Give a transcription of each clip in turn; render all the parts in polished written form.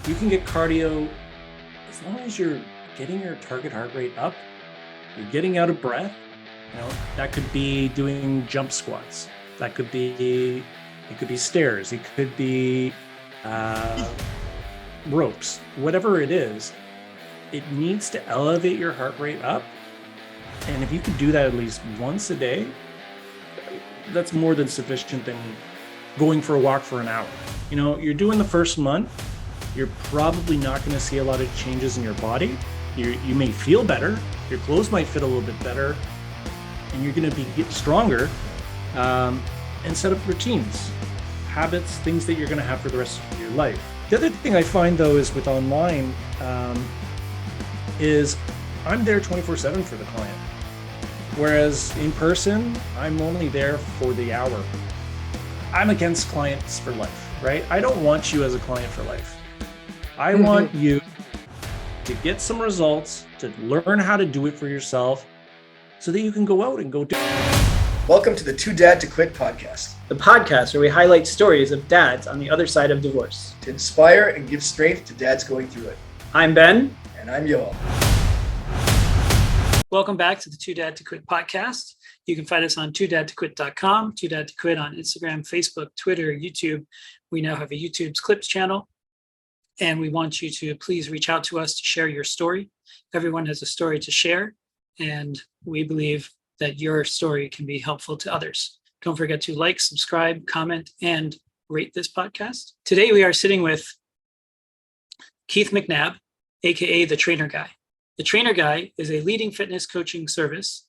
You can get cardio as long as you're getting your target heart rate up, you're getting out of breath. That could be doing jump squats. It could be stairs. It could be ropes. Whatever it is, it needs to elevate your heart rate up. And if you can do that at least once a day, that's more than sufficient than going for a walk for an hour. You're doing the first month, you're probably not going to see a lot of changes in your body. You may feel better, your clothes might fit a little bit better, and you're going to get stronger and set up routines, habits, things that you're going to have for the rest of your life. The other thing I find, though, is with online, is I'm there 24/7 for the client. Whereas in person, I'm only there for the hour. I'm against clients for life, right? I don't want you as a client for life. I want you to get some results, to learn how to do it for yourself so that you can go out and go do it. Welcome to the Too Dad to Quit podcast. The podcast where we highlight stories of dads on the other side of divorce. To inspire and give strength to dads going through it. I'm Ben. And I'm Yoel. Welcome back to the Too Dad to Quit podcast. You can find us on toodadtoquit.com, Too Dad to Quit on Instagram, Facebook, Twitter, YouTube. We now have a YouTube's Clips channel, and we want you to please reach out to us to share your story. Everyone has a story to share, and we believe that your story can be helpful to others. Don't forget to like, subscribe, comment, and rate this podcast. Today we are sitting with Keith McNabb, aka the Trainer Guy. The Trainer Guy is a leading fitness coaching service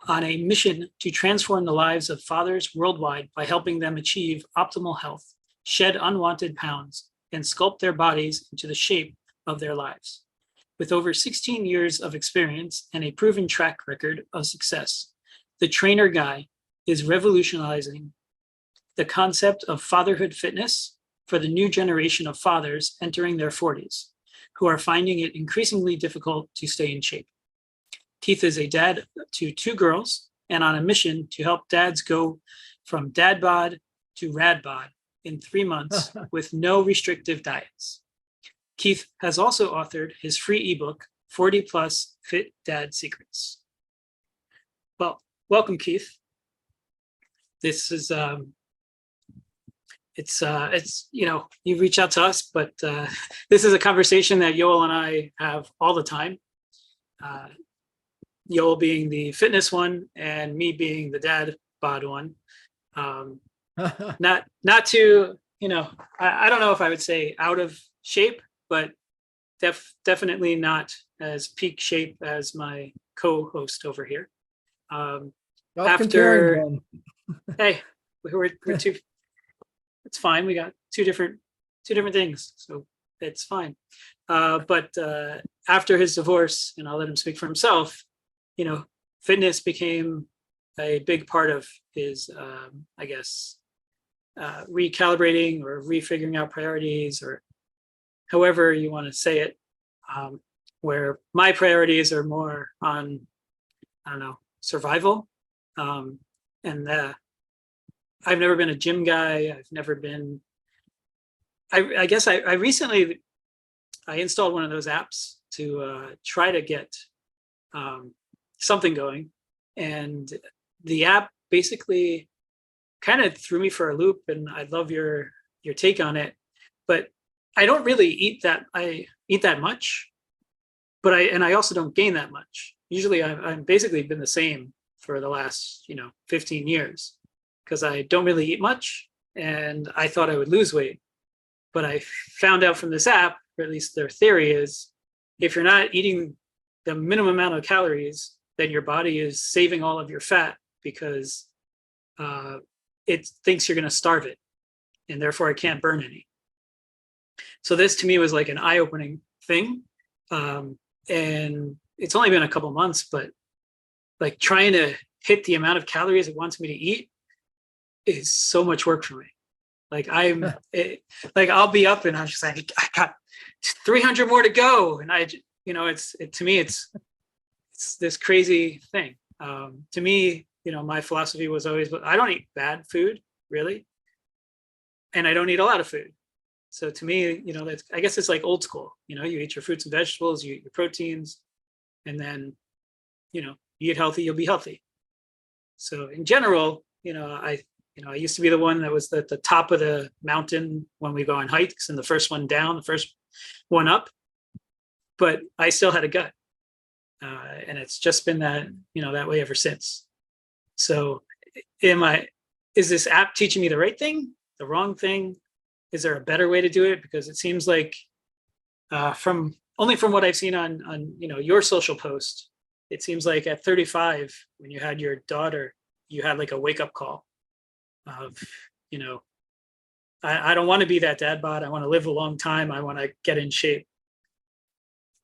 on a mission to transform the lives of fathers worldwide by helping them achieve optimal health, shed unwanted pounds, and sculpt their bodies into the shape of their lives. With over 16 years of experience and a proven track record of success, the Trainer Guy is revolutionizing the concept of fatherhood fitness for the new generation of fathers entering their 40s, who are finding it increasingly difficult to stay in shape. Keith is a dad to 2 girls and on a mission to help dads go from dad-bod to rad-bod in 3 months with no restrictive diets. Keith has also authored his free ebook, 40 Plus Fit Dad Secrets. Well, welcome, Keith. This is, you reach out to us, but this is a conversation that Yoel and I have all the time. Yoel being the fitness one and me being the dad bod one. Not to, I don't know if I would say out of shape, but definitely not as peak shape as my co-host over here. Hey, we're two. It's fine. We got two different things, so it's fine. But after his divorce, and I'll let him speak for himself, fitness became a big part of his, recalibrating or refiguring out priorities, or however you want to say it, where my priorities are more on, survival. I've never been a gym guy. I've never been, I guess I recently, I installed one of those apps to try to get something going. And the app basically kind of threw me for a loop, and I'd love your take on it. But I don't really eat that much, but I also don't gain that much. Usually I've basically been the same for the last, 15 years. Because I don't really eat much, and I thought I would lose weight. But I found out from this app, or at least their theory is, if you're not eating the minimum amount of calories, then your body is saving all of your fat because it thinks you're going to starve it, and therefore it can't burn any. So this to me was like an eye-opening thing. And it's only been a couple months, but like trying to hit the amount of calories it wants me to eat is so much work for me. Like I'll be up and I'm just like, I got 300 more to go. And to me, it's this crazy thing. To me, my philosophy was always, I don't eat bad food really. And I don't eat a lot of food. So to me, that's, I guess it's like old school. You eat your fruits and vegetables, you eat your proteins, and then, you eat healthy, you'll be healthy. So in general, I used to be the one that was at the top of the mountain when we go on hikes, and the first one down, the first one up. But I still had a gut, and it's just been that way ever since. So, is this app teaching me the right thing, the wrong thing? Is there a better way to do it? Because it seems like, from what I've seen on your social post, it seems like at 35, when you had your daughter, you had like a wake up call of, I don't want to be that dad bod. I want to live a long time. I want to get in shape.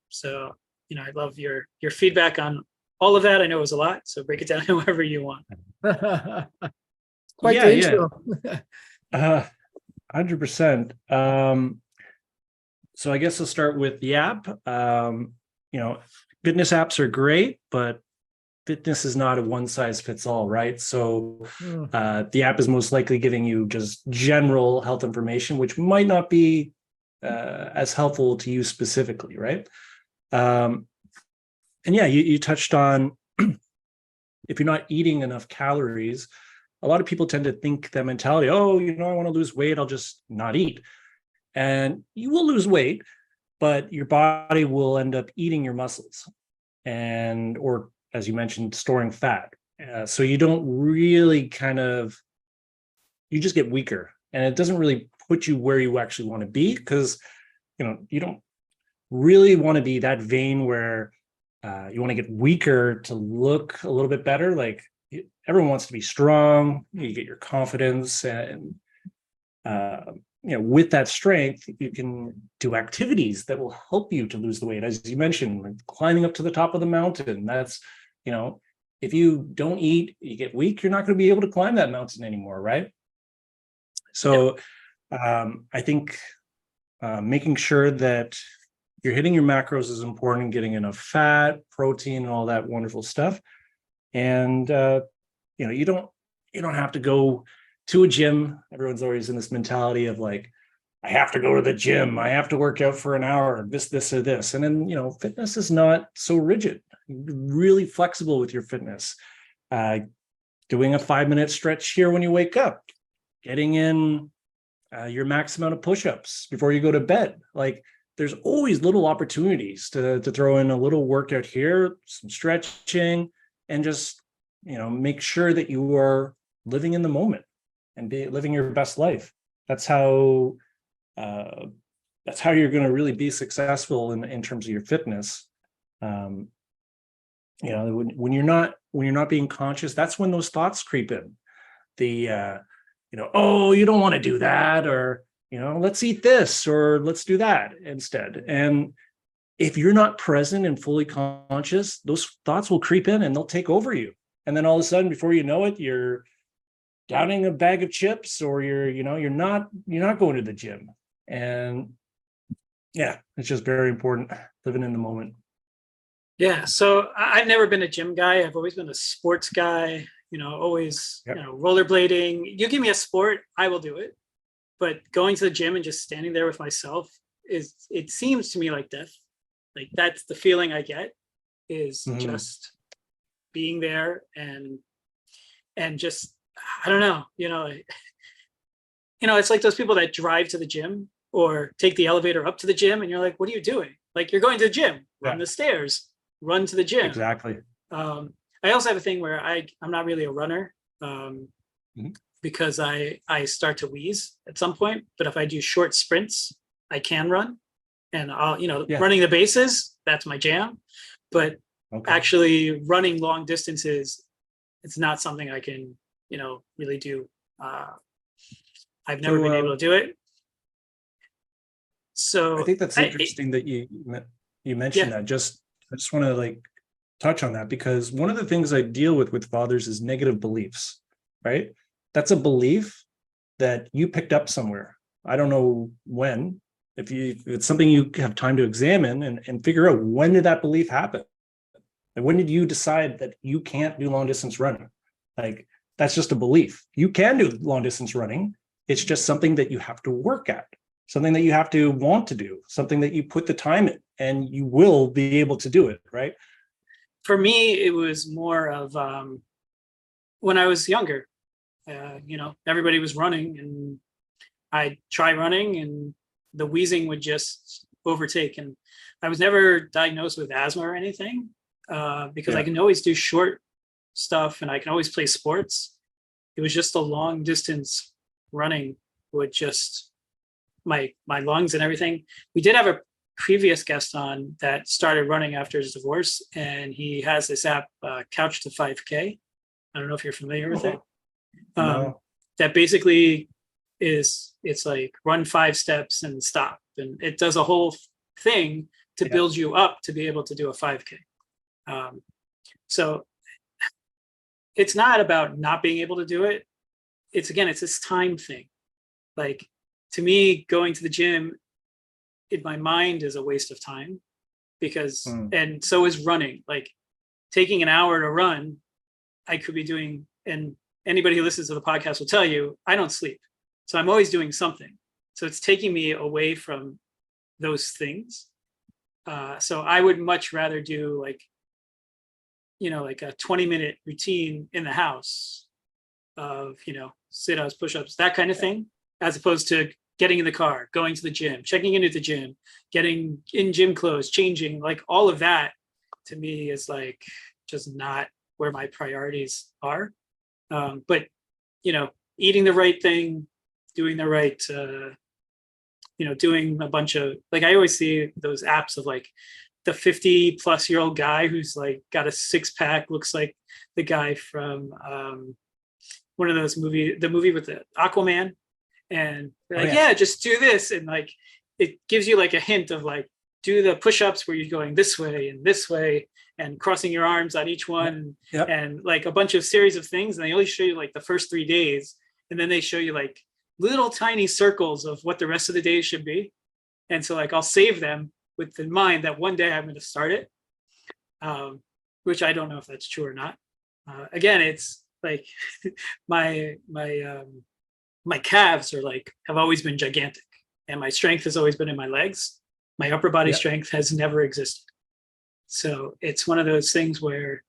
So, I love your feedback on all of that. I know it was a lot, so break it down however you want. Quite the intro. 100%. So I guess I'll start with the app. Fitness apps are great, but fitness is not a one size fits all, right? So the app is most likely giving you just general health information, which might not be as helpful to you specifically, right? And yeah, you touched on if you're not eating enough calories, a lot of people tend to think that mentality, oh, I want to lose weight, I'll just not eat. And you will lose weight, but your body will end up eating your muscles or as you mentioned, storing fat. So you don't really you just get weaker, and it doesn't really put you where you actually want to be, because, you don't really want to be that vain where you want to get weaker to look a little bit better. Like everyone wants to be strong, you get your confidence, and with that strength, you can do activities that will help you to lose the weight. As you mentioned, like climbing up to the top of the mountain. That's, if you don't eat, you get weak, you're not going to be able to climb that mountain anymore, right? So I think making sure that you're hitting your macros is important, getting enough fat, protein, and all that wonderful stuff. And you don't have to go to a gym. Everyone's always in this mentality of like, I have to go to the gym, I have to work out for an hour, this or this. And then fitness is not so rigid. You're really flexible with your fitness. Doing a 5-minute stretch here when you wake up, getting in your max amount of push-ups before you go to bed. Like, there's always little opportunities to throw in a little workout here, some stretching, and just make sure that you are living in the moment and living your best life. That's how you're going to really be successful in terms of your fitness. When you're not being conscious, that's when those thoughts creep in. Oh, you don't want to do that, or let's eat this, or let's do that instead. And if you're not present and fully conscious, those thoughts will creep in and they'll take over you. And then all of a sudden, before you know it, you're downing a bag of chips, or you're not going to the gym. And yeah, it's just very important, living in the moment. Yeah. So I've never been a gym guy. I've always been a sports guy, always, rollerblading. You give me a sport, I will do it. But going to the gym and just standing there with myself it seems to me like death. Like, that's the feeling I get, is just being there and just, I don't know, it's like those people that drive to the gym or take the elevator up to the gym, and you're like, what are you doing? Like, you're going to the gym, run the stairs, run to the gym. Exactly. I also have a thing where I'm not really a runner, because I start to wheeze at some point. But if I do short sprints, I can run, and I'll, running the bases, that's my jam. But actually running long distances, it's not something I can, really do. I've never been able to do it. So I think that's interesting that you mentioned that. I just want to touch on that, because one of the things I deal with fathers is negative beliefs, right? That's a belief that you picked up somewhere. I don't know when. If it's something you have time to examine and figure out, when did that belief happen? And when did you decide that you can't do long distance running? Like, that's just a belief. You can do long distance running. It's just something that you have to work at. something that you have to want to do, something that you put the time in, and you will be able to do it, right? For me, it was more of when I was younger. Everybody was running, and I'd try running, and the wheezing would just overtake. And I was never diagnosed with asthma or anything because I can always do short stuff and I can always play sports. It was just the long distance running would just my lungs and everything. We did have a previous guest on that started running after his divorce, and he has this app, Couch to 5K. I don't know if you're familiar with it. No. That basically it's like run 5 steps and stop, and it does a whole thing to build you up to be able to do a 5K. So it's not about not being able to do it. It's this time thing. Like, to me, going to the gym in my mind is a waste of time because, and so is running. Like, taking an hour to run, I could be doing, and anybody who listens to the podcast will tell you, I don't sleep. So I'm always doing something. So it's taking me away from those things. So I would much rather do like a 20-minute routine in the house of, sit-ups, push-ups, that kind of thing, as opposed to getting in the car, going to the gym, checking into the gym, getting in gym clothes, changing, like all of that to me is like just not where my priorities are. But, eating the right thing, doing the right, doing a bunch of, like, I always see those apps of like the 50-plus-year-old guy who's like got a 6-pack, looks like the guy from one of those the movie with the Aquaman. And they're like, yeah, just do this. And like, it gives you like a hint of like, do the push-ups where you're going this way and crossing your arms on each one and like a bunch of series of things. And they only show you like the first 3 days. And then they show you like little tiny circles of what the rest of the day should be. And so like, I'll save them with in mind that one day I'm going to start it, which I don't know if that's true or not. Again, it's like my calves are like, have always been gigantic, and my strength has always been in my legs. My upper body strength has never existed. So it's one of those things where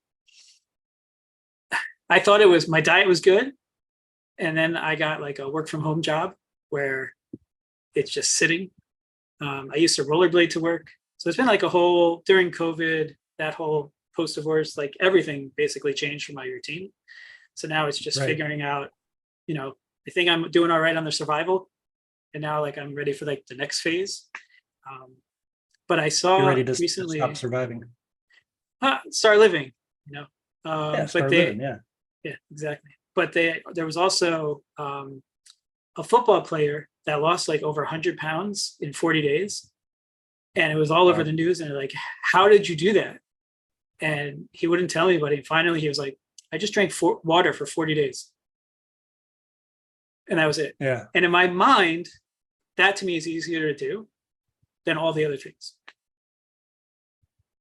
I thought my diet was good. And then I got like a work from home job where it's just sitting. I used to rollerblade to work. So it's been like during COVID, that whole post-divorce, like everything basically changed from my routine. So now it's just figuring out, I think I'm doing all right on the survival. And now like I'm ready for like the next phase. But I saw You're ready to recently stop surviving. Start living, Start living, yeah, exactly. But there was also a football player that lost like over 100 pounds in 40 days. And it was all over the news. And they're like, how did you do that? And he wouldn't tell anybody. And finally, he was like, I just drank water for 40 days. And that was it. Yeah. And in my mind, that to me is easier to do than all the other things.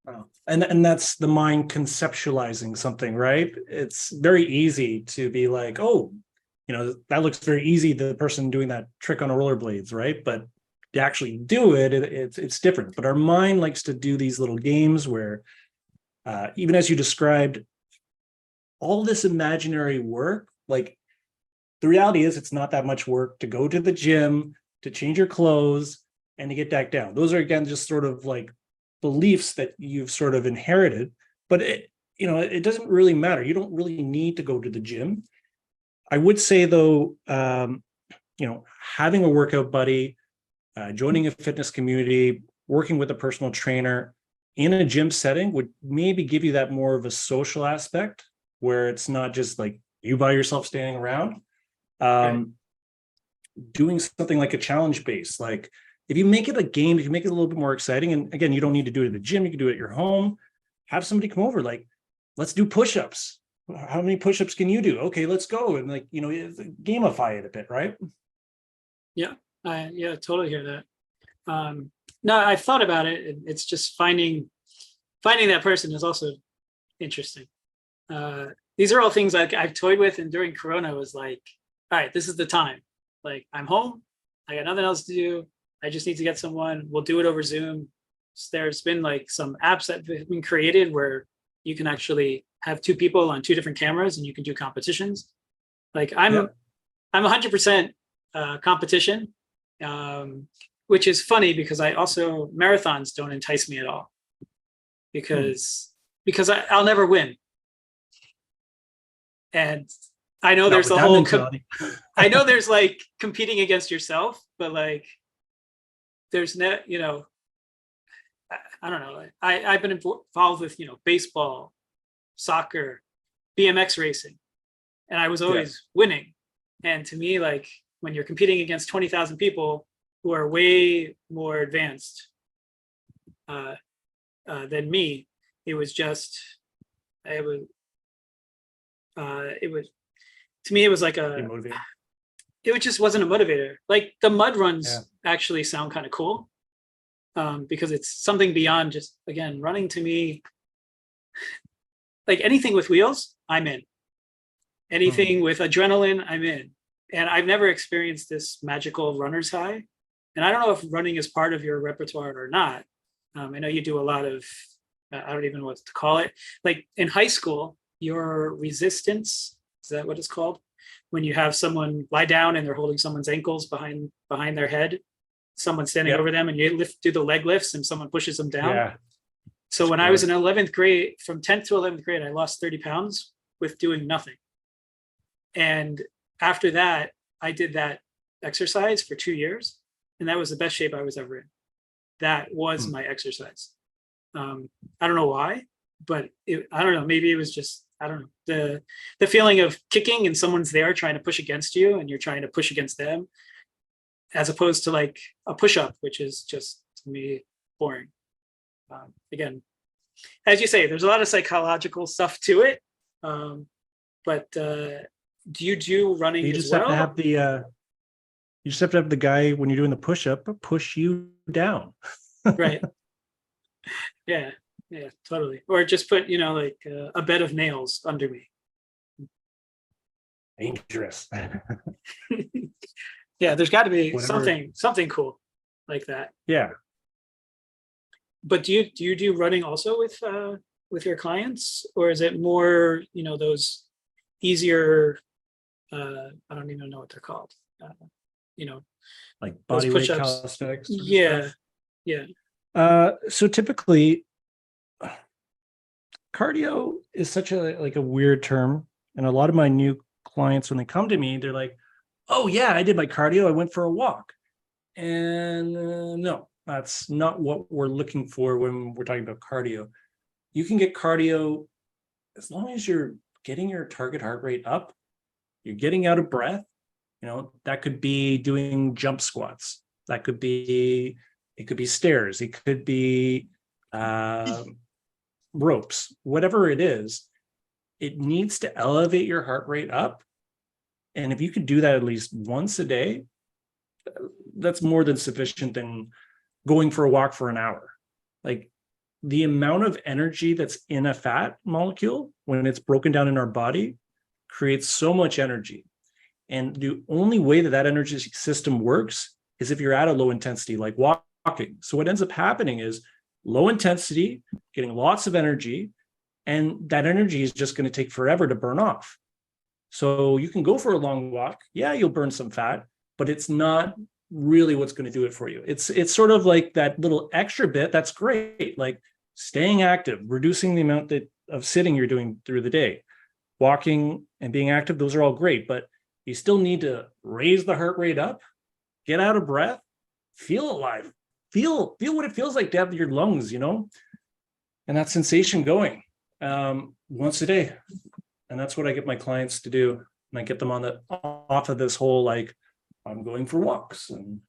Wow. And that's the mind conceptualizing something, right? It's very easy to be like, oh, that looks very easy, the person doing that trick on a rollerblades, right? But to actually do it, it's different. But our mind likes to do these little games where, even as you described, all this imaginary work, like the reality is it's not that much work to go to the gym, to change your clothes, and to get back down. Those are, again, just sort of like beliefs that you've sort of inherited, but it doesn't really matter. You don't really need to go to the gym. I would say though, having a workout buddy, joining a fitness community, working with a personal trainer in a gym setting would maybe give you that more of a social aspect where it's not just like you by yourself standing around. Doing something like a challenge base, like if you make it a game, if you make it a little bit more exciting, and again, you don't need to do it at the gym, you can do it at your home, have somebody come over, like, let's do push-ups. How many push-ups can you do? Okay, let's go. And like, gamify it a bit, right? Yeah, I totally hear that. No, I've thought about it. It's just finding that person is also interesting. These are all things I've toyed with, and during Corona was like, all right, this is the time. Like, I'm home, I got nothing else to do. I just need to get someone. We'll do it over Zoom. There's been like some apps that have been created where you can actually have two people on two different cameras and you can do competitions. Like I'm 100% competition, which is funny because I also marathons don't entice me at all because I'll never win. And I know there's the whole I know there's like competing against yourself, but like there's no, you know, I don't know. I've been involved with, you know, baseball, soccer, BMX racing, and I was always winning. And to me, like when you're competing against 20,000 people who are way more advanced than me, it was just, it was to me, it was like it just wasn't a motivator. Like the mud runs actually sound kind of cool because it's something beyond just, again, running to me. Like anything with wheels, I'm in. Anything with adrenaline, I'm in. And I've never experienced this magical runner's high. And I don't know if running is part of your repertoire or not. I know you do a lot of, I don't even know what to call it. Like in high school, your resistance, is that what it's called? When you have someone lie down and they're holding someone's ankles behind their head, someone standing over them, and you do the leg lifts and someone pushes them down. Yeah. So when I was in 11th grade, from 10th to 11th grade, I lost 30 pounds with doing nothing. And after that, I did that exercise for 2 years. And that was the best shape I was ever in. That was my exercise. I don't know why, but I don't know. Maybe it was just, I don't know, the feeling of kicking and someone's there trying to push against you and you're trying to push against them, as opposed to like a push-up, which is just, to me, boring. Again, as you say, there's a lot of psychological stuff to it. But do you do running you just as well? Have to have you just have to have the guy, when you're doing the push-up, push you down. Right. Yeah, totally. Or just put, you know, like a bed of nails under me. Dangerous. Yeah, there's got to be something cool like that. Yeah. But do you do running also with your clients, or is it more, you know, those easier? I don't even know what they're called. You know, like body weight calisthenics. Yeah. So typically, cardio is such a weird term, and a lot of my new clients, when they come to me, they're like, "Oh yeah, I did my cardio. I went for a walk," and no, that's not what we're looking for when we're talking about cardio. You can get cardio as long as you're getting your target heart rate up, you're getting out of breath. You know, that could be doing jump squats. It could be stairs. It could be ropes. Whatever it is, it needs to elevate your heart rate up. And if you could do that at least once a day, that's more than sufficient than going for a walk for an hour. Like the amount of energy that's in a fat molecule when it's broken down in our body creates so much energy. And the only way that energy system works is if you're at a low intensity, like walking. So what ends up happening is low intensity, getting lots of energy, and that energy is just going to take forever to burn off. So you can go for a long walk. Yeah, you'll burn some fat, but it's not really what's going to do it for you. It's sort of like that little extra bit. That's great. Like staying active, reducing the amount of sitting you're doing through the day, walking and being active. Those are all great, but you still need to raise the heart rate up, get out of breath, feel alive, feel what it feels like to have your lungs, you know, and that sensation going once a day. And that's what I get my clients to do. And I get them off of this whole, like, I'm going for walks. And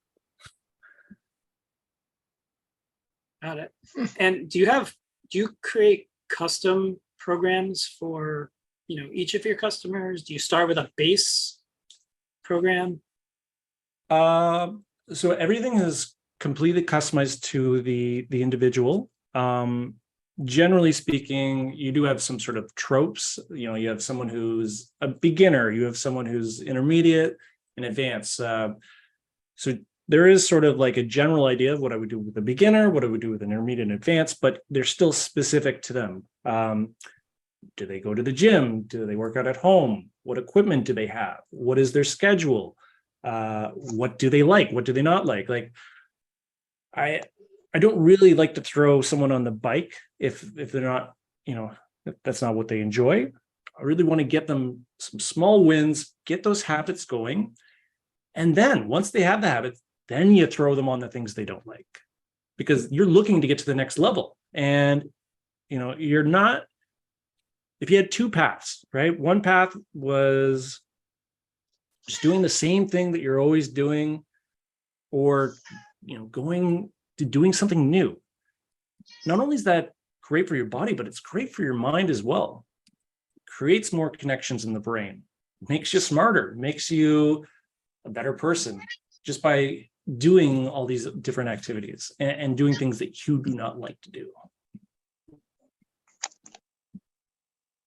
got it. And do you create custom programs for, you know, each of your customers? Do you start with a base program? So everything is completely customized to the individual. Generally speaking, you do have some sort of tropes. You know, you have someone who's a beginner, you have someone who's intermediate and advanced. So there is sort of like a general idea of what I would do with a beginner, what I would do with an intermediate and advanced, but they're still specific to them. Do they go to the gym? Do they work out at home? What equipment do they have? What is their schedule? What do they like? What do they not like? Like, I don't really like to throw someone on the bike if they're not, if that's not what they enjoy. I really want to get them some small wins, get those habits going. And then once they have the habits, then you throw them on the things they don't like, because you're looking to get to the next level. And, you're not, if you had two paths, right? One path was just doing the same thing that you're always doing, or, going to doing something new. Not only is that great for your body, but it's great for your mind as well. It creates more connections in the brain, makes you smarter, makes you a better person just by doing all these different activities and doing things that you do not like to do.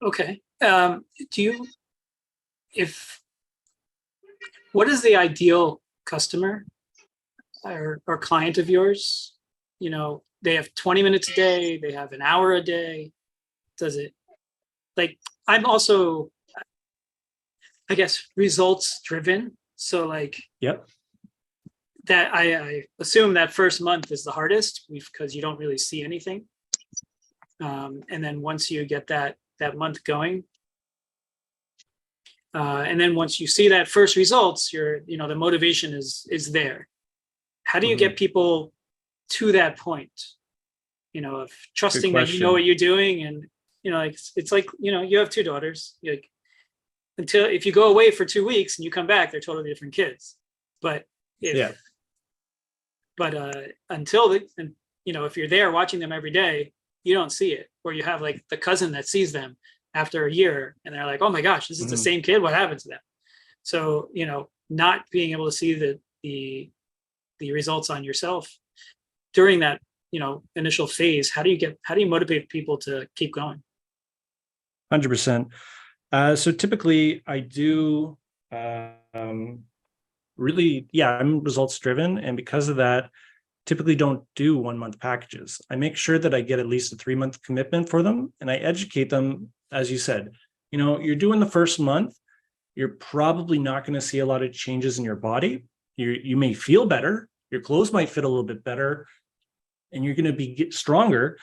Okay. What is the ideal customer or client of yours? They have 20 minutes a day, they have an hour a day. Does it, like, I'm also, I guess, results driven. So like, Yep. that I assume that first month is the hardest because you don't really see anything. And then once you get that month going, and then once you see that first results, the motivation is there. How do you get people to that point, of trusting that you know what you're doing? And, it's like, you have two daughters, if you go away for 2 weeks and you come back, they're totally different kids. But until if you're there watching them every day, you don't see it. Or you have like the cousin that sees them after a year and they're like, oh my gosh, this is the same kid. What happened to them? So, not being able to see the results on yourself during that, initial phase, how do you motivate people to keep going? 100%. So typically I do really, I'm results driven. And because of that, typically don't do 1 month packages. I make sure that I get at least a 3-month commitment for them. And I educate them, as you said, you're doing the first month, you're probably not going to see a lot of changes in your body. You may feel better, your clothes might fit a little bit better, and you're going to get stronger,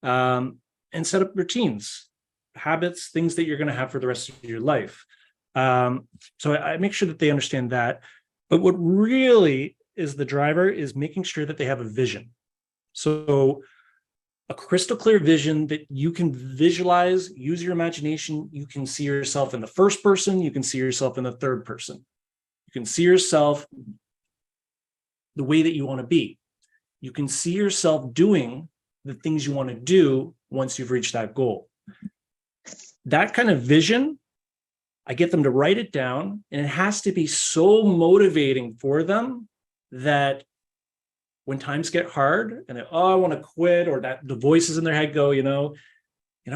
and set up routines, habits, things that you're going to have for the rest of your life. So I make sure that they understand that. But what really is the driver is making sure that they have a vision. So a crystal clear vision that you can visualize, use your imagination. You can see yourself in the first person. You can see yourself in the third person. You can see yourself the way that you want to be. You can see yourself doing the things you want to do once you've reached that goal. That kind of vision, I get them to write it down, and it has to be so motivating for them that when times get hard and I want to quit, or that the voices in their head go,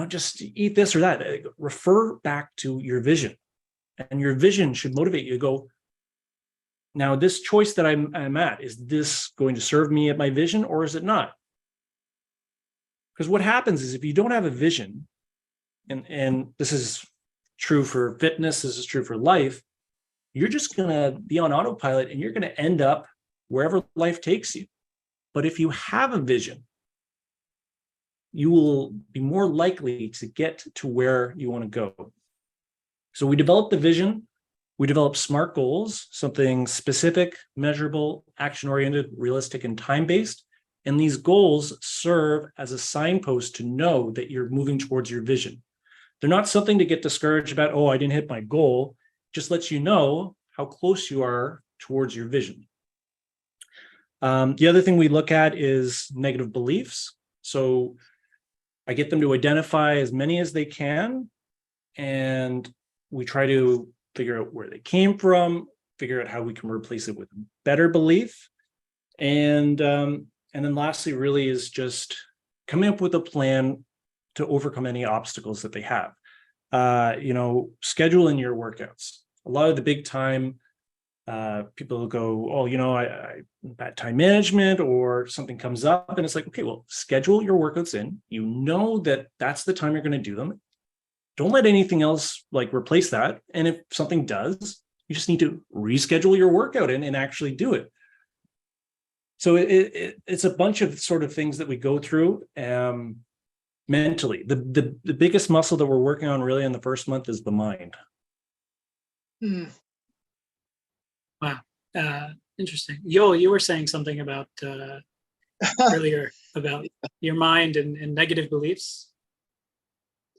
just eat this or that, refer back to your vision. And your vision should motivate you to go, now this choice that I'm at, is this going to serve me at my vision or is it not? Because what happens is if you don't have a vision, and this is true for fitness, this is true for life, you're just going to be on autopilot and you're going to end up wherever life takes you. But if you have a vision, you will be more likely to get to where you want to go. So we develop the vision, we develop SMART goals, something specific, measurable, action-oriented, realistic, and time-based. And these goals serve as a signpost to know that you're moving towards your vision. They're not something to get discouraged about, oh, I didn't hit my goal. Just lets you know how close you are towards your vision. The other thing we look at is negative beliefs. So I get them to identify as many as they can, and we try to figure out where they came from, figure out how we can replace it with a better belief. And then lastly, really is just coming up with a plan to overcome any obstacles that they have. Scheduling your workouts. A lot of the big time People go, oh, I bad time management or something comes up, and it's like, okay, well, schedule your workouts in. You know that that's the time you're going to do them. Don't let anything else like replace that. And if something does, you just need to reschedule your workout and actually do it. So it's a bunch of sort of things that we go through mentally. The biggest muscle that we're working on really in the first month is the mind. Wow. Interesting. Yoel, you were saying something about earlier about your mind and negative beliefs.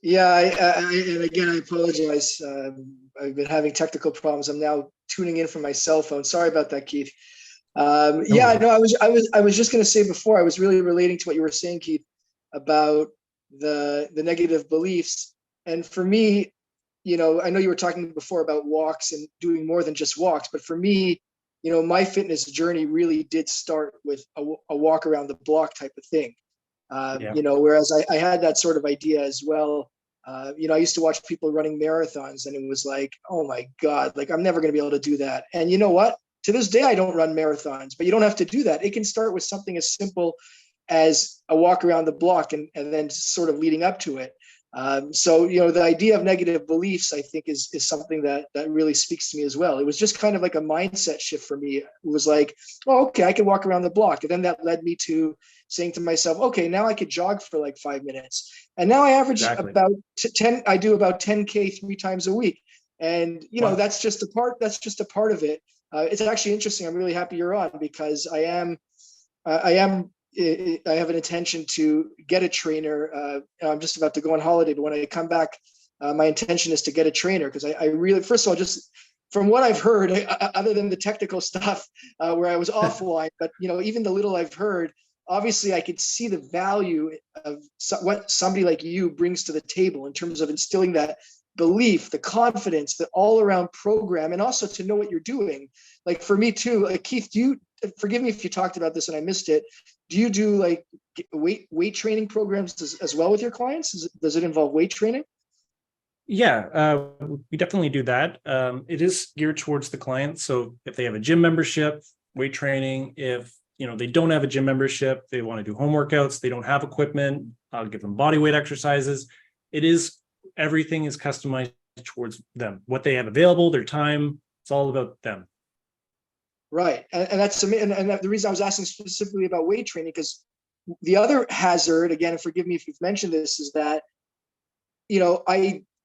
Yeah, and again, I apologize. I've been having technical problems. I'm now tuning in from my cell phone. Sorry about that, Keith. Yeah, no, I was just going to say before, I was really relating to what you were saying, Keith, about the negative beliefs. And for me, I know you were talking before about walks and doing more than just walks, but for me, my fitness journey really did start with a walk around the block type of thing. Whereas I had that sort of idea as well. I used to watch people running marathons, and it was like, oh my God, like I'm never going to be able to do that. And you know what? To this day, I don't run marathons, but you don't have to do that. It can start with something as simple as a walk around the block and then sort of leading up to it. So the idea of negative beliefs, I think, is something that really speaks to me as well. It was just kind of like a mindset shift for me. It was like, oh, okay, I can walk around the block. And then that led me to saying to myself, okay, now I could jog for like 5 minutes. And now I average about 10, I do about 10K 3 times a week. And, Wow. that's just a part of it. It's actually interesting. I'm really happy you're on, because I have an intention to get a trainer. I'm just about to go on holiday, but when I come back, my intention is to get a trainer, because I really, first of all, just from what I've heard, other than the technical stuff where I was offline, but even the little I've heard, obviously I could see the value of what somebody like you brings to the table in terms of instilling that belief, the confidence, the all-around program, and also to know what you're doing. Like for me too, like Keith, forgive me if you talked about this and I missed it. Do you do like weight training programs as well with your clients? Does it involve weight training? Yeah, we definitely do that. It is geared towards the client. So if they have a gym membership, weight training. If they don't have a gym membership, they want to do home workouts, they don't have equipment, I'll give them body weight exercises. Everything is customized towards them, what they have available, their time. It's all about them. Right. And that's the reason I was asking specifically about weight training, because the other hazard, again, forgive me if you've mentioned this, is that,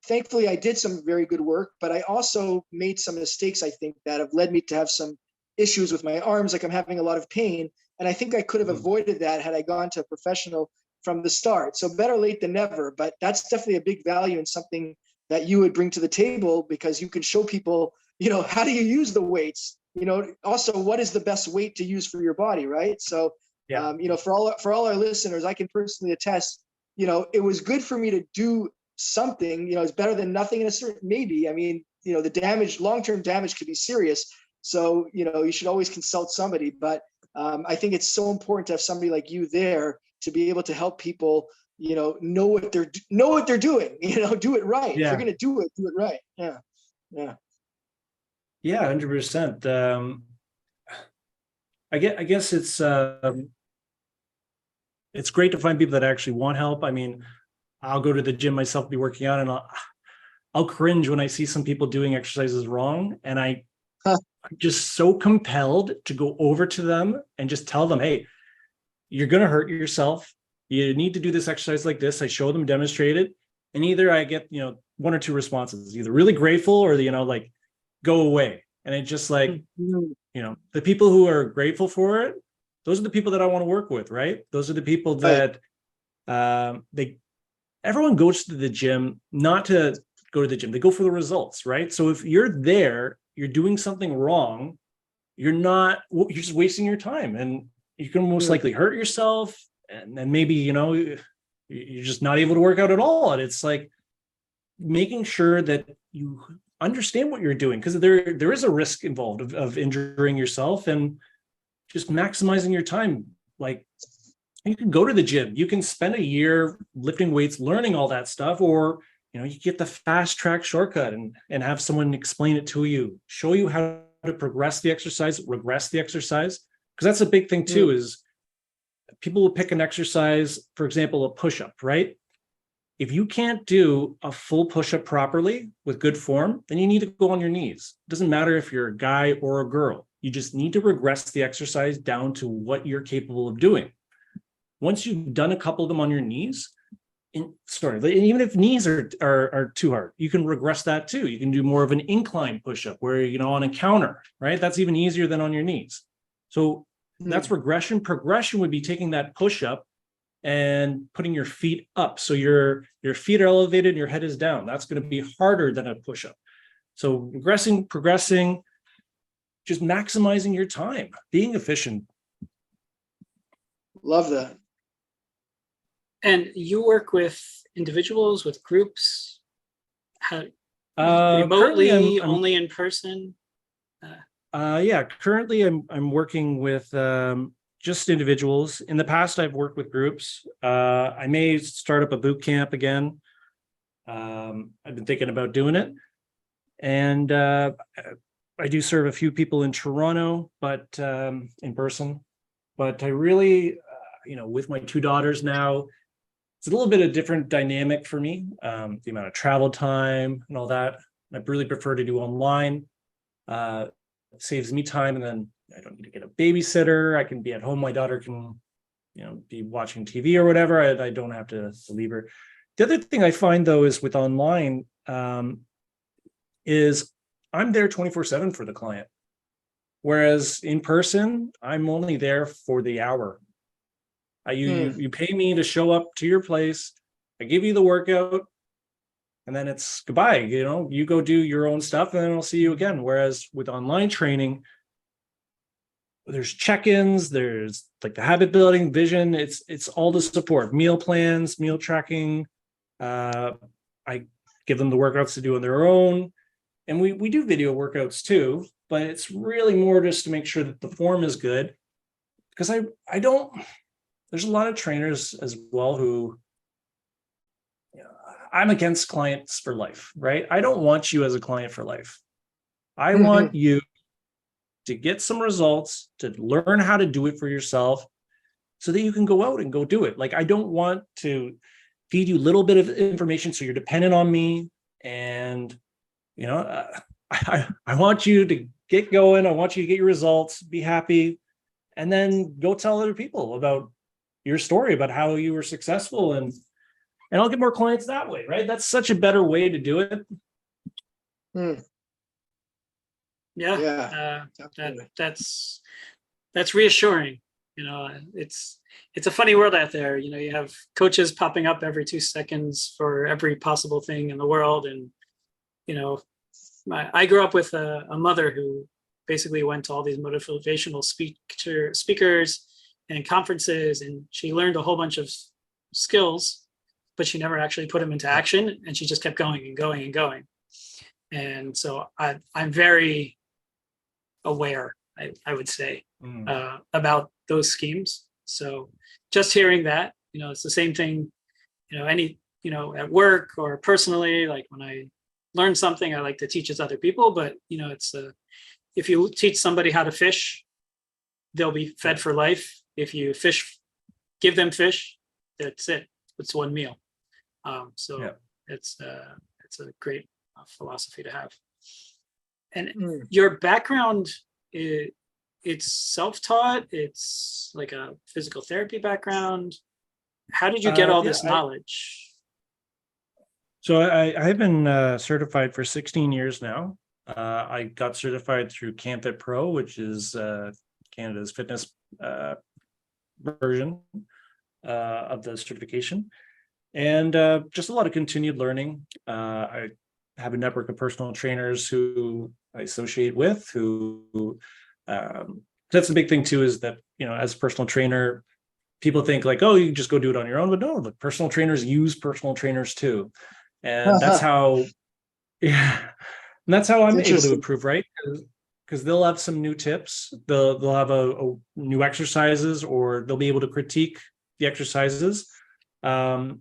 thankfully I did some very good work, but I also made some mistakes, I think, that have led me to have some issues with my arms. Like I'm having a lot of pain. And I think I could have avoided that had I gone to a professional from the start. So better late than never, but that's definitely a big value and something that you would bring to the table, because you can show people, how do you use the weights? Also, what is the best weight to use for your body, right? So, Yeah. for all our listeners, I can personally attest, it was good for me to do something. It's better than nothing in a certain, maybe. I mean, the long-term damage could be serious. So, you should always consult somebody. But I think it's so important to have somebody like you there to be able to help people, know what they're doing. Do it right. Yeah. If you're going to do it right. Yeah. Yeah, 100%. I guess it's great to find people that actually want help. I mean, I'll go to the gym myself, be working out, and I'll cringe when I see some people doing exercises wrong, and I'm just so compelled to go over to them and just tell them, hey, you're going to hurt yourself. You need to do this exercise like this. I show them, demonstrate it. And either I get, one or two responses, either really grateful or, like, go away. And it's just like, the people who are grateful for it, those are the people that I want to work with, right? Those are the people that everyone goes to the gym, not to go to the gym. They go for the results, right? So if you're there, you're doing something wrong, you're just wasting your time, and you can most likely hurt yourself. And then maybe, you're just not able to work out at all. And it's like making sure that you understand what you're doing, because there is a risk involved of injuring yourself, and just maximizing your time. Like, you can go to the gym, you can spend a year lifting weights, learning all that stuff, or you get the fast track shortcut and have someone explain it to you, show you how to progress the exercise, regress the exercise. Because that's a big thing too, is people will pick an exercise, for example, a push-up, right? If you can't do a full push-up properly with good form, then you need to go on your knees. It doesn't matter if you're a guy or a girl. You just need to regress the exercise down to what you're capable of doing. Once you've done a couple of them on your knees, even if knees are too hard, you can regress that too. You can do more of an incline push-up where, on a counter, right? That's even easier than on your knees. So that's regression. Progression would be taking that push-up and putting your feet up. So your feet are elevated and your head is down. That's going to be harder than a push-up. So regressing, progressing, just maximizing your time, being efficient. Love that. And you work with individuals, with groups, Currently remotely, only in person? Currently I'm working with just individuals. In the past, I've worked with groups. I may start up a boot camp again. I've been thinking about doing it. And I do serve a few people in Toronto, but in person. But I really, with my two daughters now, it's a little bit of different dynamic for me. The amount of travel time and all that. I really prefer to do online. Saves me time, and then I don't need to get a babysitter. I can be at home. My daughter can, be watching TV or whatever. I don't have to leave her. The other thing I find though is with online is I'm there 24/7 for the client. Whereas in person, I'm only there for the hour. You pay me to show up to your place. I give you the workout, and then it's goodbye. You go do your own stuff, and then I'll see you again. Whereas with online training, there's check-ins, there's like the habit building, vision. It's all the support, meal plans, meal tracking. I give them the workouts to do on their own, and we do video workouts too. But it's really more just to make sure that the form is good, because I don't. There's a lot of trainers as well who. I'm against clients for life, right? I don't want you as a client for life. I want you to get some results, to learn how to do it for yourself so that you can go out and go do it. Like, I don't want to feed you a little bit of information so you're dependent on me. And, I want you to get going. I want you to get your results, be happy, and then go tell other people about your story, about how you were successful, and I'll get more clients that way, right? That's such a better way to do it. That's reassuring. It's a funny world out there. You have coaches popping up every 2 seconds for every possible thing in the world. And, I grew up with a mother who basically went to all these motivational speakers and conferences, and she learned a whole bunch of skills, but she never actually put them into action, and she just kept going and going and going. And so I'm very aware, I would say, about those schemes. So just hearing that, it's the same thing, at work or personally, like when I learn something, I like to teach it to other people, but it's if you teach somebody how to fish, they'll be fed for life. If you give them fish, that's it. It's one meal. It's a great philosophy to have. And your background, it's self-taught. It's like a physical therapy background. How did you get all this knowledge? So I've been certified for 16 years now. I got certified through CanFit Pro, which is Canada's fitness version of the certification. And just a lot of continued learning. I have a network of personal trainers who I associate with, who that's the big thing too, is that, as a personal trainer, people think like, oh, you just go do it on your own, but no, the personal trainers use personal trainers too. And that's how, and that's how I'm able to improve, right? Because they'll have some new tips, they'll have a new exercises, or they'll be able to critique the exercises. We're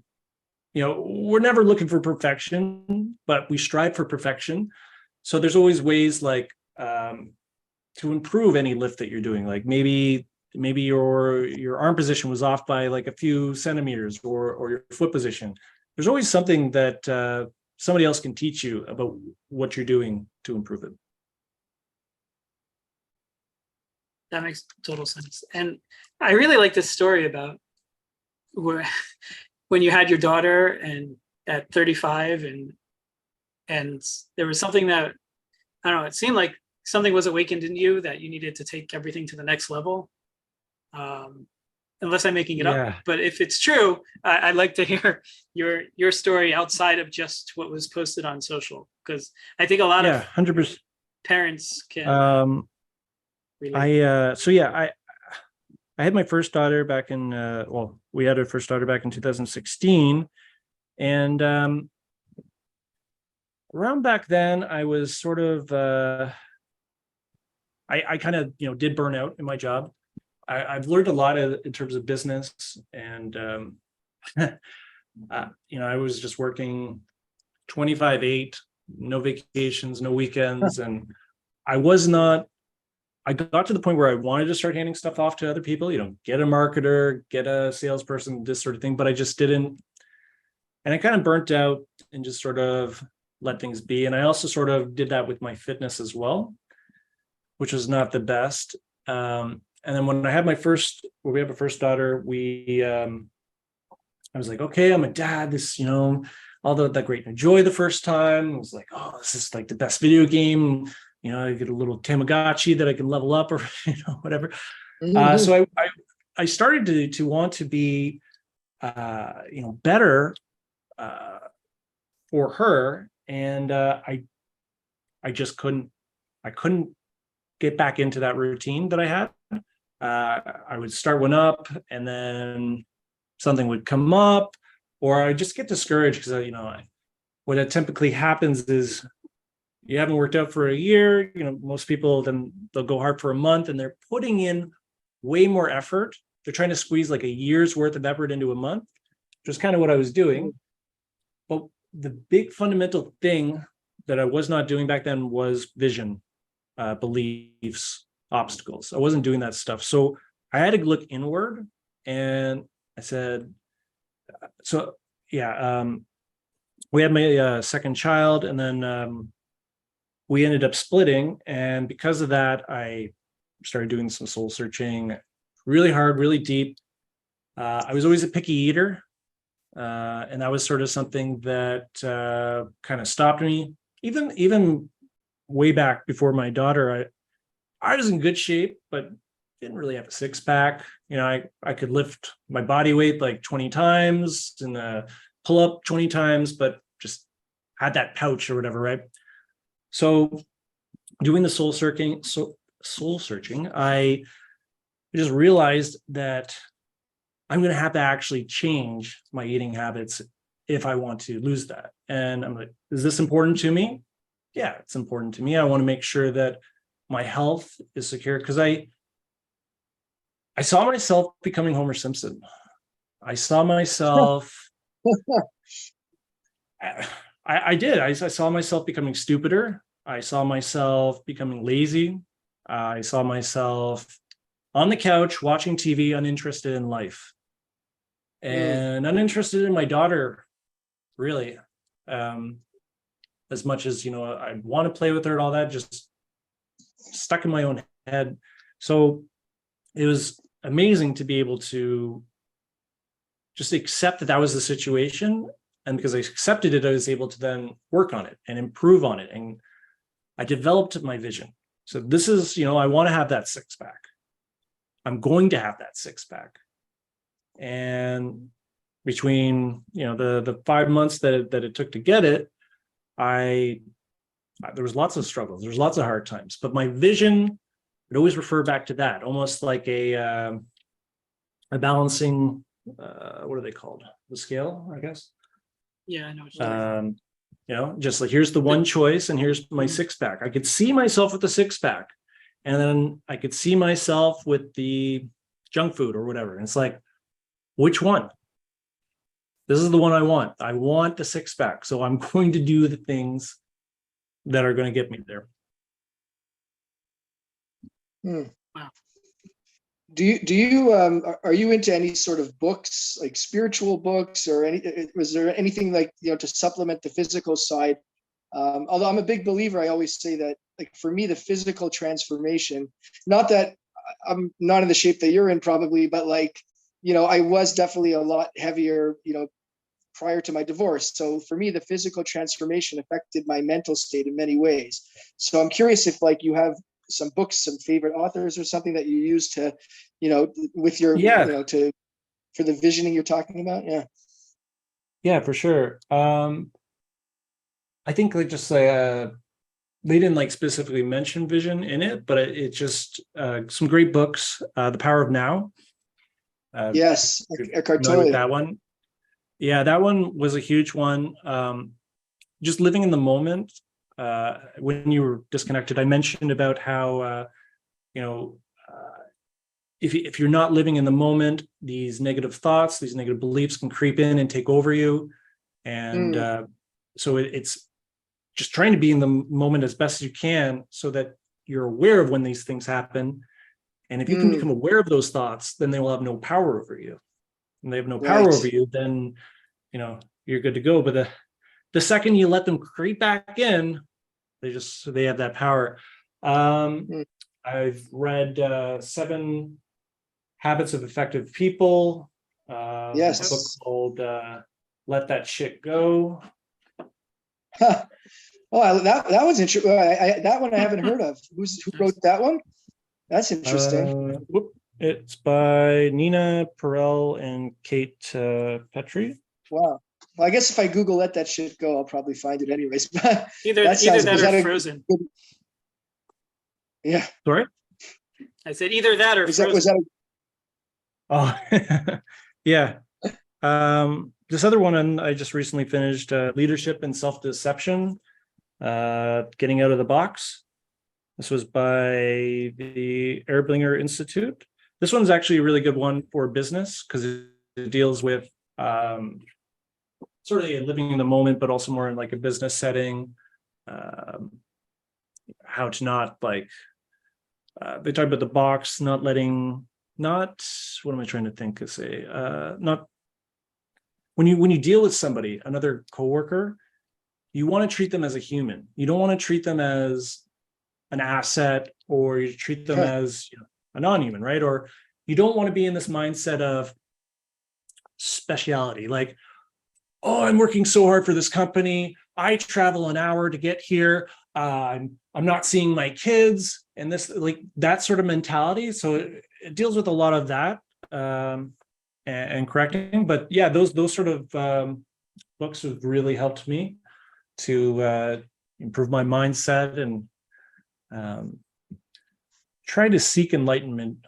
never looking for perfection, but we strive for perfection. So there's always ways like improve any lift that you're doing. Like maybe your arm position was off by like a few centimeters, or your foot position. There's always something that somebody else can teach you about what you're doing to improve it. That makes total sense. And I really like this story about when you had your daughter and at 35 and there was something that, I don't know, it seemed like something was awakened in you that you needed to take everything to the next level. Unless I'm making it up, but if it's true, I'd like to hear your story outside of just what was posted on social, because I think a lot of 100% parents can relate. I had my first daughter back in we had our first daughter back in 2016, and around back then I was sort of I kind of did burn out in my job. I've learned a lot in terms of business, and I was just working 25/8, no vacations, no weekends, and I got to the point where I wanted to start handing stuff off to other people, get a marketer, get a salesperson, this sort of thing, but I just didn't. And I kind of burnt out and just sort of let things be. And I also sort of did that with my fitness as well, which was not the best. And then when we had our first daughter, I was like, okay, I'm a dad. This, all that great enjoy the first time. I was like, oh, this is like the best video game. I get a little Tamagotchi that I can level up, or whatever. So I started to want to be, better for her, and I just couldn't get back into that routine that I had. I would start one up, and then something would come up, or I just get discouraged because what typically happens is you haven't worked out for a year. Most people, then they'll go hard for a month, and they're putting in way more effort. They're trying to squeeze like a year's worth of effort into a month, which is kind of what I was doing. But the big fundamental thing that I was not doing back then was vision, beliefs, obstacles. I wasn't doing that stuff. So I had to look inward, and I said, we had my second child, and then we ended up splitting. And because of that, I started doing some soul searching really hard, really deep. I was always a picky eater. And that was sort of something that kind of stopped me. Even way back before my daughter, I was in good shape, but didn't really have a six pack. I could lift my body weight like 20 times and pull up 20 times, but just had that pouch or whatever, right? So doing the soul searching, I just realized that I'm going to have to actually change my eating habits if I want to lose that. And I'm like, is this important to me? Yeah, it's important to me. I want to make sure that my health is secure, because I saw myself becoming Homer Simpson. I saw myself. I did. I saw myself becoming stupider. I saw myself becoming lazy. I saw myself on the couch watching TV, uninterested in life, and uninterested in my daughter, really, as much as I want to play with her and all that, just stuck in my own head. So it was amazing to be able to just accept that was the situation, and because I accepted it, I was able to then work on it and improve on it, and I developed my vision. So this is, I want to have that six pack. I'm going to have that six pack. And between, the 5 months that it took to get it, there was lots of struggles. There was lots of hard times, but my vision would always refer back to that, almost like a balancing, what are they called? The scale, I guess. Yeah, I know what you're talking about. Just like, here's the one choice, and here's my six pack. I could see myself with the six pack, and then I could see myself with the junk food or whatever. And it's like, which one? This is the one I want. I want the six pack. So I'm going to do the things that are going to get me there. Hmm. Wow. Do you are you into any sort of books, like spiritual books, or was there anything like, to supplement the physical side? Although I'm a big believer, I always say that, like, for me, the physical transformation, not that I'm not in the shape that you're in probably, but like, I was definitely a lot heavier, prior to my divorce. So for me, the physical transformation affected my mental state in many ways. So I'm curious if, like, you have some books, some favorite authors or something that you use to, with your, Yeah, for the visioning you're talking about. Yeah. yeah, for sure. I think like just they didn't like specifically mention vision in it, but it just some great books. The Power of Now. Yes. If you're Eckhart familiar with Tolle. that one. Yeah, that one was a huge one. Just living in the moment. When you were disconnected, I mentioned about how you know if you're not living in the moment, these negative thoughts, these negative beliefs can creep in and take over you, and Mm, so it's just trying to be in the moment as best as you can, so that you're aware of when these things happen. And if you can mm, become aware of those thoughts, then they will have no power over you. And they have no power right. over you, then you're good to go. But the second you let them creep back in, they have that power. um Mm, I've read 7 Habits of Effective People, a book yes. called Let That Shit Go. Huh. Oh, that was interesting. That one I haven't heard of. Who wrote that one? That's interesting. It's by Nina Perel and Kate Petrie. Wow. Well, I guess if I Google "let that shit go," I'll probably find it anyways. But Either that sounds. that Is or that a Frozen. good? Yeah. Sorry. I said either that or Was Frozen. that Oh, yeah. This other one, and I just recently finished Leadership and Self-Deception, Getting Out of the Box. This was by the Erblinger Institute. This one's actually a really good one for business because it deals with sort of living in the moment, but also more in like a business setting. Um, how to not like, they talk about the box, not what am I trying to think of say? Not when you deal with somebody, another coworker, you want to treat them as a human. You don't want to treat them as an asset, or you treat them huh, as a non-human, right? Or you don't want to be in this mindset of speciality, like, oh, I'm working so hard for this company, I travel an hour to get here, I'm not seeing my kids, and this, like, that sort of mentality. So it deals with a lot of that, and correcting. But yeah, those sort of books have really helped me to improve my mindset and um, try to seek enlightenment.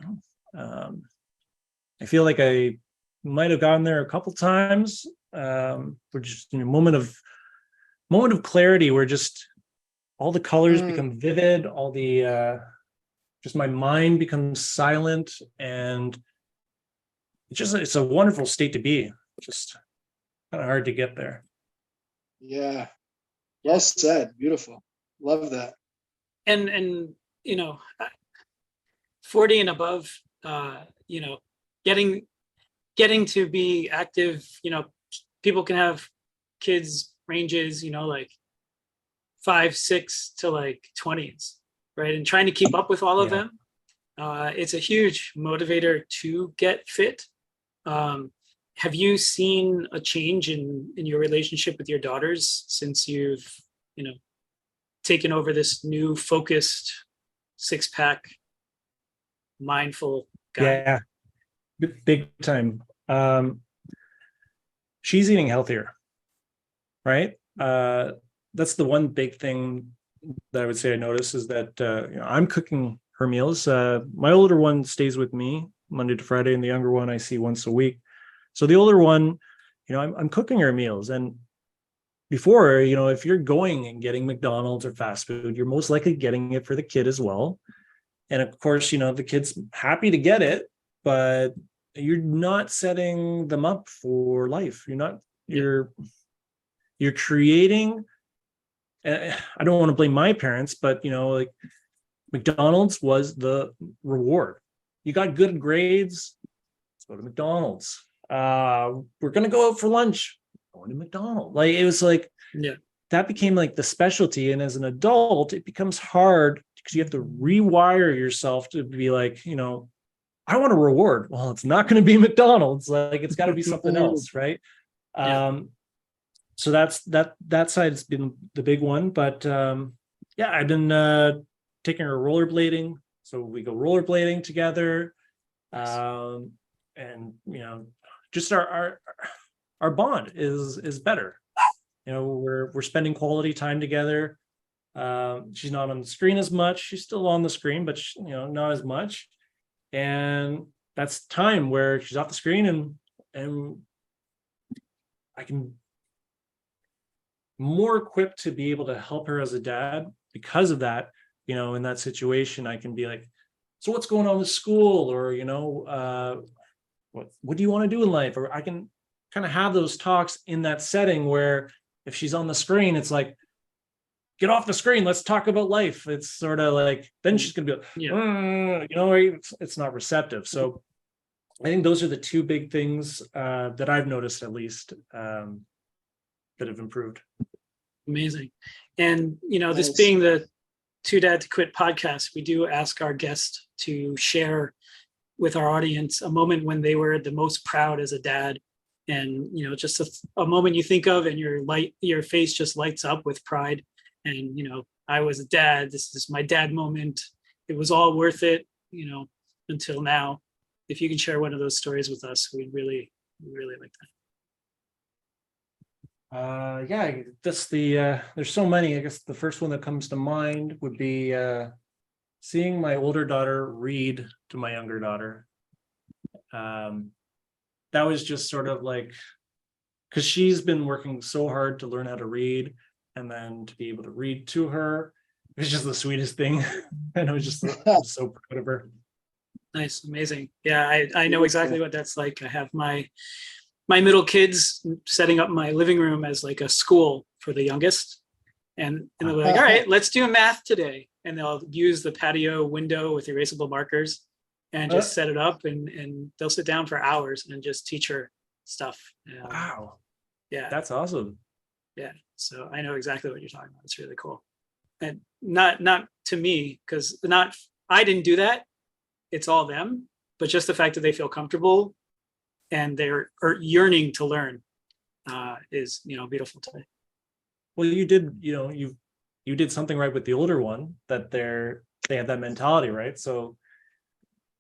Um, I feel like I might have gone there a couple times, for just a moment of clarity, where just all the colors mm, become vivid, all the just my mind becomes silent, and it's a wonderful state to be. Just kind of hard to get there. yeah. Yeah. Well said. Beautiful. Love that. And 40 and above, getting getting to be active, people can have kids ranges, like 5, 6 to like 20s, right? And trying to keep up with all of Yeah. them, it's a huge motivator to get fit. Have you seen a change in your relationship with your daughters since you've, you know, taken over this new focused 6-pack mindful guy? Yeah, big time. She's eating healthier, right? That's the one big thing that I would say I notice, is that I'm cooking her meals. My older one stays with me Monday to Friday, and the younger one I see once a week. So the older one, I'm cooking her meals. And before, if you're going and getting McDonald's or fast food, you're most likely getting it for the kid as well. And of course, the kid's happy to get it, but you're not setting them up for life. Yeah. You're creating, I don't want to blame my parents, but like, McDonald's was the reward. You got good grades, let's go to McDonald's. We're gonna go out for lunch, going to McDonald's. Like it was like Yeah. that became like the specialty. And as an adult, it becomes hard because you have to rewire yourself to be like, I want a reward. Well, it's not going to be McDonald's. Like it's got to be something else, right? Yeah. So that side has been the big one. But yeah, I've been taking her rollerblading. So we go rollerblading together. And just our bond is better. We're spending quality time together. She's not on the screen as much. She's still on the screen, but not as much. And that's time where she's off the screen, and I can more equipped to be able to help her as a dad because of that. In that situation, I can be like, so what's going on with school, or what do you want to do in life? Or I can kind of have those talks in that setting where if she's on the screen, it's like, get off the screen, let's talk about life. It's sort of like, then she's gonna be like, it's not receptive. So I think those are the two big things that I've noticed, at least, that have improved. Amazing. And this being the Two Dad to Quit podcast, we do ask our guests to share with our audience a moment when they were the most proud as a dad, and just a moment you think of and your face just lights up with pride. And I was a dad, this is my dad moment, it was all worth it until now. If you can share one of those stories with us, we'd really like that. Yeah, that's there's so many. I guess the first one that comes to mind would be seeing my older daughter read to my younger daughter. That was just sort of like, because she's been working so hard to learn how to read, and then to be able to read to her, it's just the sweetest thing. And I was so proud of her. Nice. Amazing. Yeah, I know exactly what that's like. I have my middle kids setting up my living room as like a school for the youngest, and they'll be like, all right, let's do math today, and they'll use the patio window with erasable markers and just set it up, and they'll sit down for hours and just teach her stuff. Wow. Yeah, That's awesome. Yeah, so I know exactly what you're talking about. It's really cool. And not to me, because I didn't do that. It's all them, but just the fact that they feel comfortable and they're yearning to learn is beautiful to me. Well, you did, you did something right with the older one, that they have that mentality, right? So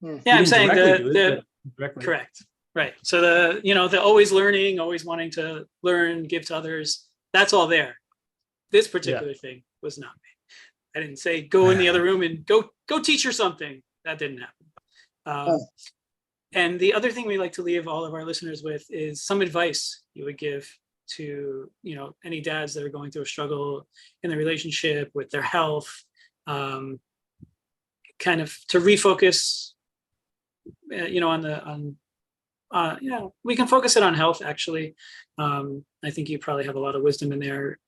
yeah, I'm saying directly. Correct. Right. So the always learning, always wanting to learn, give to others, that's all there. This particular thing was not me. I didn't say go in the other room and go teach her something. That didn't happen. And the other thing we like to leave all of our listeners with is some advice you would give to any dads that are going through a struggle in their relationship with their health, kind of to refocus we can focus it on health, actually. I think you probably have a lot of wisdom in there,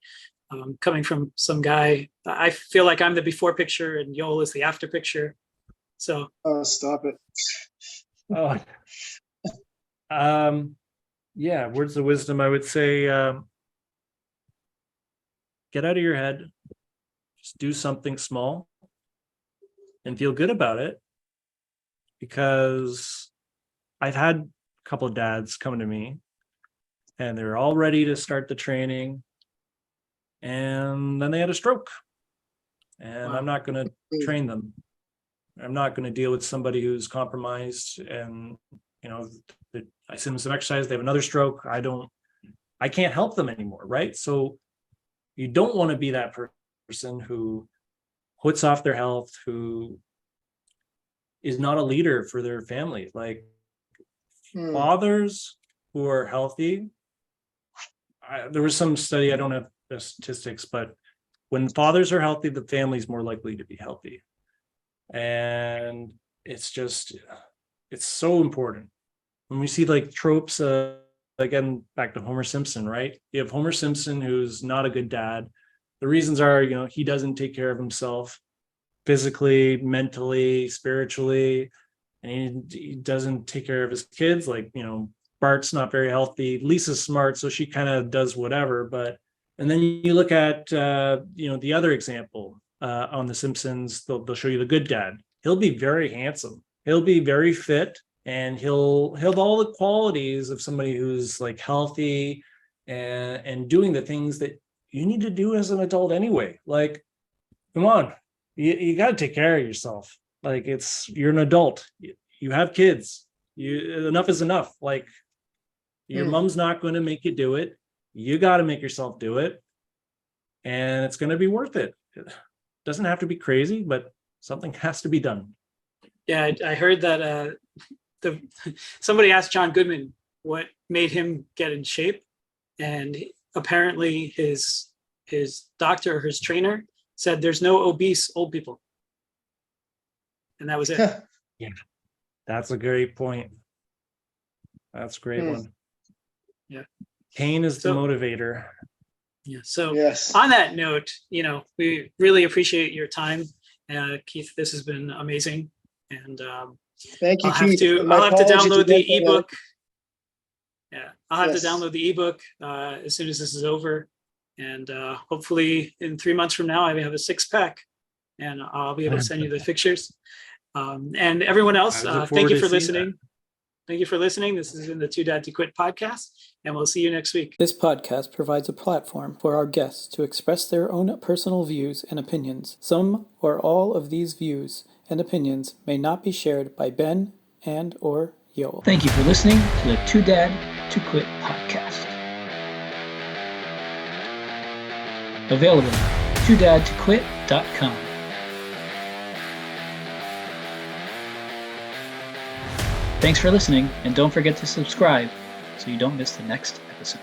coming from some guy. I feel like I'm the before picture and Yoel is the after picture. So stop it. Yeah, words of wisdom, I would say, get out of your head, just do something small and feel good about it. Because I've had a couple of dads come to me and they're all ready to start the training, and then they had a stroke, and I'm not going to train them. I'm not going to deal with somebody who's compromised, and I send them some exercise, they have another stroke. I can't help them anymore, right? So you don't want to be that person who puts off their health, who is not a leader for their family. Like fathers who are healthy, there was some study, I don't have the statistics, but when fathers are healthy, the family's more likely to be healthy. And it's so important. When we see like tropes, again, back to Homer Simpson, right? You have Homer Simpson, who's not a good dad. The reasons are, he doesn't take care of himself. physically, mentally, spiritually, and he doesn't take care of his kids. Like, Bart's not very healthy. Lisa's smart, so she kind of does whatever. But and then you look at the other example on The Simpsons. They'll show you the good dad. He'll be very handsome. He'll be very fit, and he'll have all the qualities of somebody who's like healthy and doing the things that you need to do as an adult anyway. Like, come on, you got to take care of yourself. Like, you're an adult. You have kids. Enough is enough. Like, your mom's not going to make you do it. You got to make yourself do it, and it's going to be worth it. It doesn't have to be crazy, but something has to be done. Yeah, I heard that somebody asked John Goodman what made him get in shape, and apparently his doctor or his trainer said there's no obese old people, and that was it. Yeah, that's a great point. That's a great one. Yeah, Pain is the motivator. Yeah. So Yes. on that note, we really appreciate your time, Keith. This has been amazing, and Thank you, I'll have Keith. to My apologies download the again for ebook. Yeah, I'll have Yes. to download the ebook as soon as this is over, and hopefully in 3 months from now I may have a 6-pack, and I'll be able to send you the pictures. And everyone else, I look thank you forward for to seeing listening. Thank you for listening. This has been the Too Dad to Quit podcast, and we'll see you next week. This podcast provides a platform for our guests to express their own personal views and opinions. Some or all of these views and opinions may not be shared by Ben and or Yoel. Thank you for listening to the Too Dad to Quit podcast. Available at toodadtoquit.com. Thanks for listening, and don't forget to subscribe so you don't miss the next episode.